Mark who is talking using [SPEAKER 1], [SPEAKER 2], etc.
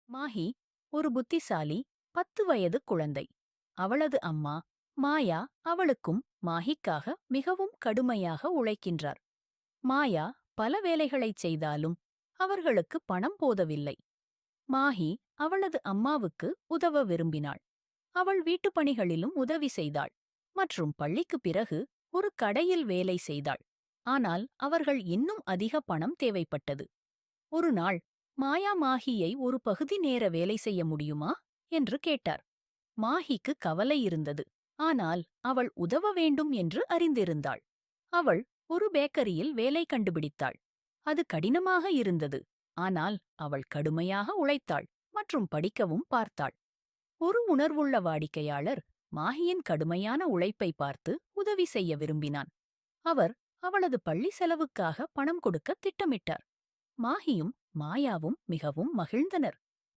[SPEAKER 1] மாஹி ஒரு புத்திசாலி 10 வயது குழந்தை. அவளது அம்மா மாயா அவளுக்கும் மாஹிக்காக மிகவும் கடுமையாக உழைக்கின்றார். மாயா பல வேலைகளைச் செய்தாலும் அவர்களுக்கு பணம் போதவில்லை. மாஹி அவளது அம்மாவுக்கு உதவ விரும்பினாள். அவள் வீட்டுப் பணிகளிலும் உதவி செய்தாள் மற்றும் பள்ளிக்குப் பிறகு ஒரு கடையில் வேலை செய்தாள். ஆனால் அவர்கள் இன்னும் அதிக பணம் தேவைப்பட்டது. ஒரு நாள் மாயா மாஹியை ஒரு பகுதி நேர வேலை செய்ய முடியுமா என்று கேட்டார். மாஹிக்கு கவலை இருந்தது. ஆனால் அவள் உதவ வேண்டும் என்று அறிந்திருந்தாள். அவள் ஒரு பேக்கரியில் வேலை கண்டுபிடித்தாள். அது கடினமாக இருந்தது. ஆனால் அவள் கடுமையாக உழைத்தாள் மற்றும் படிக்கவும் பார்த்தாள். ஒரு உணர்வுள்ள வாடிக்கையாளர் மாஹியின் கடுமையான உழைப்பை பார்த்து உதவி செய்ய விரும்பினான். அவர் அவளது பள்ளி செலவுக்காக பணம் கொடுக்க திட்டமிட்டார். மாஹியும் மாயாவும் மிகவும் மகிழ்ந்தனர்.